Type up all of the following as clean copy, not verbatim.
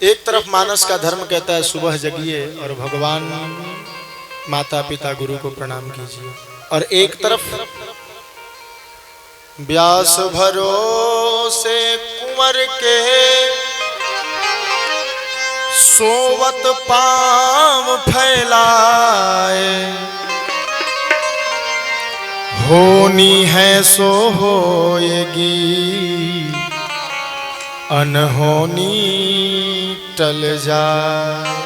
एक तरफ मानस का धर्म कहता है सुबह जगिए और भगवान माता पिता गुरु को प्रणाम कीजिए, और एक तरफ व्यास भरोसे कुंवर के सोवत पांव फैलाए, होनी है सो होएगी अनहोनी टल जाए।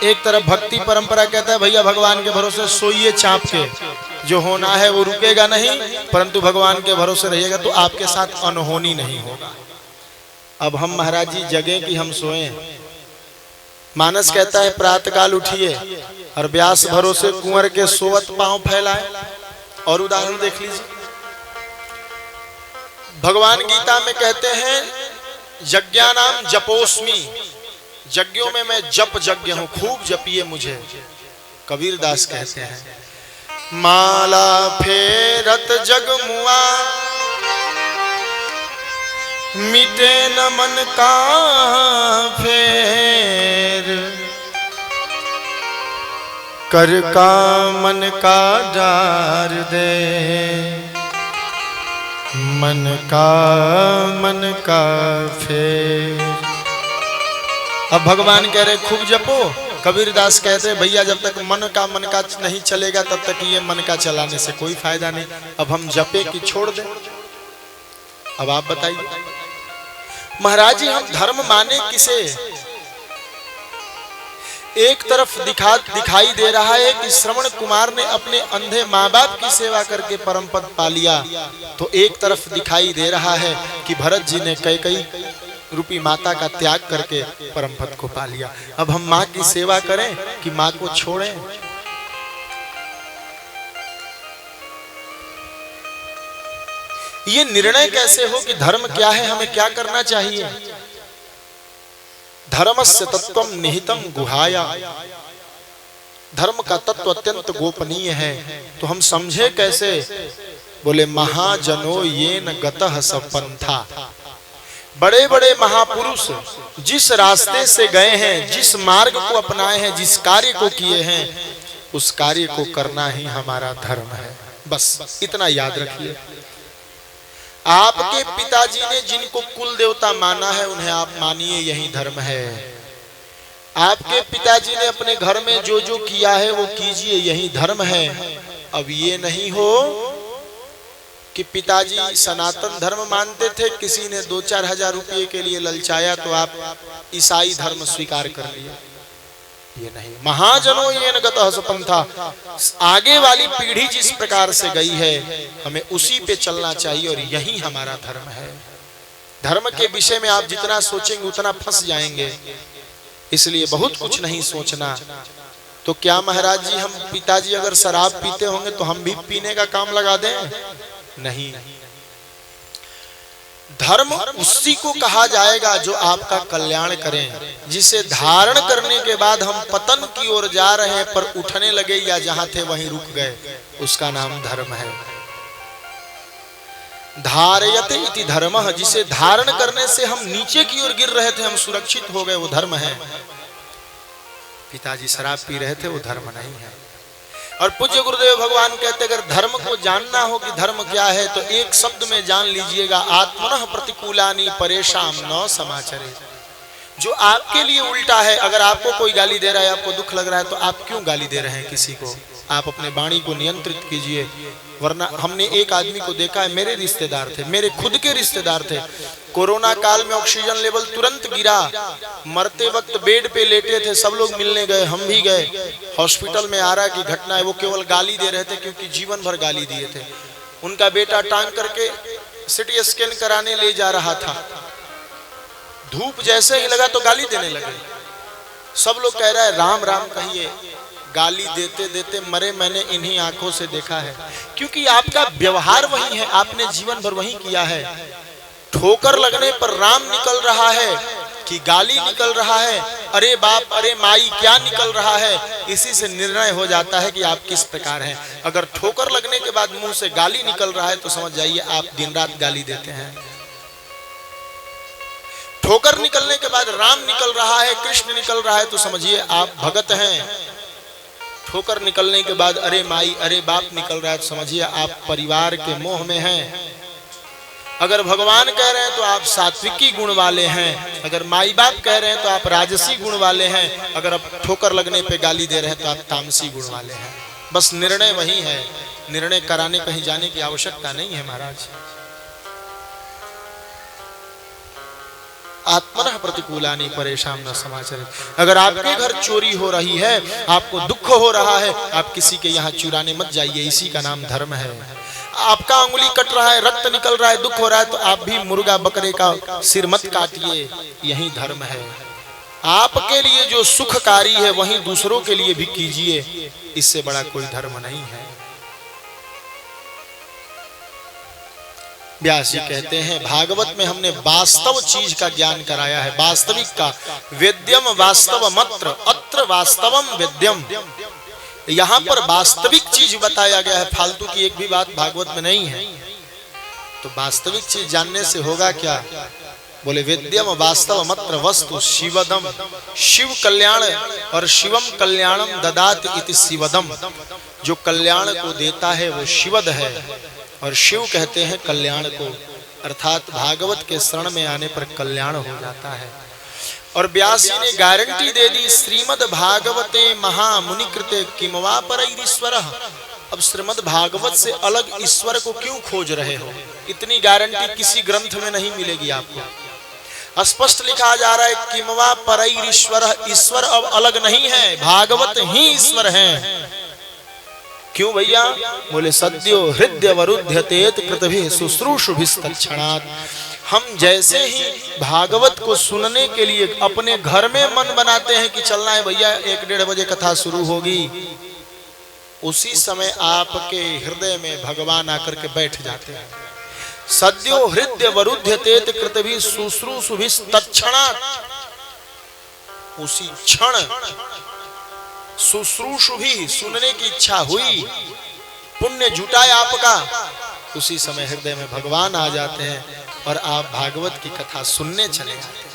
एक तरफ भक्ति परंपरा कहता है भैया भगवान के भरोसे सोइए चाप के, जो होना है वो रुकेगा नहीं, परंतु भगवान के भरोसे रहिएगा तो आपके साथ अनहोनी नहीं होगा। अब हम महाराज जी जगें कि हम सोएं? मानस कहता है प्रातःकाल उठिए और व्यास भरोसे कुंवर के सोवत पांव फैलाए। और उदाहरण देख लीजिए, भगवान गीता में कहते हैं यज्ञानाम जपोस्मि, यज्ञों में मैं जप यज्ञ हूं, खूब जपिए मुझे। कबीर दास कहते हैं माला फेरत जग मुआ, मिटे न मन का फेर, कर का मन का डार दे, मन का फेर। अब भगवान कह रहे खूब जपो, कबीर दास कहते हैं भैया जब तक मन का नहीं चलेगा तब तक ये मन का चलाने से कोई फायदा नहीं। अब हम जपे कि छोड़ दें? अब आप बताइए महाराज जी, हम धर्म माने किसे? एक तरफ दिखाई दे रहा है कि श्रवण कुमार ने अपने अंधे माँ बाप की सेवा करके परम पद पा लिया, तो एक तरफ दिखाई दे रहा है कि भरत जी ने कैकेयी रूपी माता का त्याग करके परम पद को पा लिया। अब हम माँ की सेवा करें कि माँ को छोड़ें? ये निर्णय कैसे हो कि धर्म क्या है, हमें क्या करना चाहिए? धर्मस्य तत्वम निहितम गुहाया, धर्म का तत्व अत्यंत गोपनीय है, तो हम समझे कैसे? बोले महाजनो येन गतः सपंथा, बड़े बड़े महापुरुष जिस रास्ते से गए हैं, जिस मार्ग को अपनाए हैं, जिस कार्य को किए हैं, उस कार्य को करना ही हमारा धर्म है। बस इतना याद रखिए। आपके पिताजी ने जिनको कुल देवता माना है उन्हें आप मानिए, यही धर्म है। आपके पिताजी ने अपने घर में जो जो किया है वो कीजिए, यही धर्म है। अब ये नहीं हो कि पिताजी सनातन धर्म मानते थे, किसी ने 2-4 हजार रुपये के लिए ललचाया तो आप ईसाई धर्म स्वीकार कर लिया, ये नहीं। महाजनो येन गतः सपंथा, आगे वाली पीढ़ी जिस प्रकार से गई है हमें उसी पे चलना चाहिए, और यही हमारा धर्म है। धर्म के विषय में आप जितना सोचेंगे उतना फंस जाएंगे, इसलिए बहुत कुछ नहीं सोचना। तो क्या महाराज जी हम पिताजी अगर शराब पीते होंगे तो हम भी पीने का काम लगा दें? नहीं। धर्म उसी को कहा जाएगा जो आपका कल्याण करें, जिसे धारण करने के बाद हम पतन की ओर जा रहे हैं पर उठने लगे या जहां थे वहीं रुक गए, उसका नाम धर्म है। धारयते इति धर्मः, जिसे धारण करने से हम नीचे की ओर गिर रहे थे, हम सुरक्षित हो गए, वो धर्म है। पिताजी शराब पी रहे थे, वो धर्म नहीं है। और पूज्य गुरुदेव भगवान कहते अगर धर्म को जानना हो कि धर्म क्या है तो एक शब्द में जान लीजिएगा, आत्मनः प्रतिकूलानि परेशान न समाचरे। जो आपके लिए उल्टा है, अगर आपको कोई गाली दे रहा है, आपको दुख लग रहा है, तो आप क्यों गाली दे रहे हैं किसी को? आप अपने वाणी को नियंत्रित कीजिए, वरना हमने एक आदमी को देखा है, मेरे रिश्तेदार थे, मेरे खुद के रिश्तेदार थे, कोरोना काल में ऑक्सीजन लेवल तुरंत गिरा, मरते वक्त बेड पे लेटे थे, सब लोग मिलने गए, हम भी गए, हॉस्पिटल में आ रहा की घटना है, वो केवल गाली दे रहे थे क्योंकि जीवन भर गाली दिए थे। उनका बेटा टांग करके सिटी स्कैन कराने ले जा रहा था, धूप जैसे ही लगा तो गाली देने लगे। सब लोग कह रहा है राम राम कहिए, गाली देते देते मरे, मैंने इन्हीं आंखों से देखा है। क्योंकि आपका व्यवहार वही है, आपने जीवन भर वही किया है। ठोकर लगने पर राम निकल रहा है कि गाली निकल रहा है, अरे बाप अरे माई क्या निकल रहा है, इसी से निर्णय हो जाता है कि आप किस प्रकार हैं। अगर ठोकर लगने के बाद मुंह से गाली निकल रहा है तो समझ जाइए आप दिन रात गाली देते हैं। ठोकर निकलने के बाद राम निकल रहा है, कृष्ण निकल रहा है, तो समझिए आप भगत हैं। ठोकर निकलने के बाद अरे माई अरे बाप निकल रहा है, तो समझिए आप परिवार के मोह में हैं। अगर भगवान कह रहे हैं तो आप सात्विकी गुण वाले हैं, अगर माई बाप कह रहे हैं तो आप राजसी गुण वाले हैं, अगर आप ठोकर लगने पे गाली दे रहे हैं तो आप तामसी गुण वाले हैं। बस निर्णय वही है, निर्णय कराने कहीं जाने की आवश्यकता नहीं है महाराज। आत्मनः प्रतिकूलानि परेशान न समाचरेत्। अगर आपके घर चोरी हो रही है, आपको दुख हो रहा है, आप किसी के यहाँ चुराने मत जाइए, इसी का नाम धर्म है। आपका अंगुली कट रहा है, रक्त निकल रहा है, दुख हो रहा है, तो आप भी मुर्गा बकरे का सिर मत काटिए, यही धर्म है। आपके लिए जो सुखकारी है वही दूसरों के लिए भी कीजिए, इससे बड़ा कोई धर्म नहीं है। व्यास जी कहते हैं भागवत में हमने वास्तव चीज का ज्ञान कराया है, वास्तविक का। वेद्यम वास्तव मत्र अत्र वास्तवम वेद्यम। यहाँ पर वास्तविक चीज बताया गया है, फालतू की एक भी बात भागवत में नहीं है। तो वास्तविक चीज जानने से होगा क्या? बोले वेद्यम वास्तव मत्र वस्तु शिवदम। शिव कल्याण और शिवम कल्याणम ददात इति शिवदम। जो कल्याण को देता है वो शिवद है, और शिव कहते हैं कल्याण को, अर्थात भागवत के शरण में आने पर कल्याण हो जाता है। और व्यास जी ने गारंटी दे दी, श्रीमद् भागवते महामुनि कृते किम वा परैरीश्वरः। अब श्रीमद् भागवत से अलग ईश्वर को क्यों खोज रहे हो? इतनी गारंटी किसी ग्रंथ में नहीं मिलेगी आपको। स्पष्ट लिखा जा रहा है किम वा परैरीश्वरः, ईश्वर अब अलग नहीं है, भागवत ही ईश्वर है। क्यों भैया? बोले सद्यो हृदय वरुध्यतेत कृतभिः शुश्रूषुभिस्तत्क्षणात्। हम जैसे ही भागवत को सुनने के लिए अपने घर में मन बनाते हैं कि चलना है भैया 1-1:30 बजे कथा शुरू होगी, उसी समय आपके हृदय में भगवान आकर के बैठ जाते हैं। सद्यो हृदय वरुध्यतेत कृतभिः शुश्रूषुभिस्तत्क्षणात्। उसी क्षण शुश्रूषु भी सुनने की इच्छा हुई, पुण्य जुटाया आपका, उसी समय हृदय में भगवान आ जाते हैं और आप भागवत की कथा सुनने चले जाते हैं।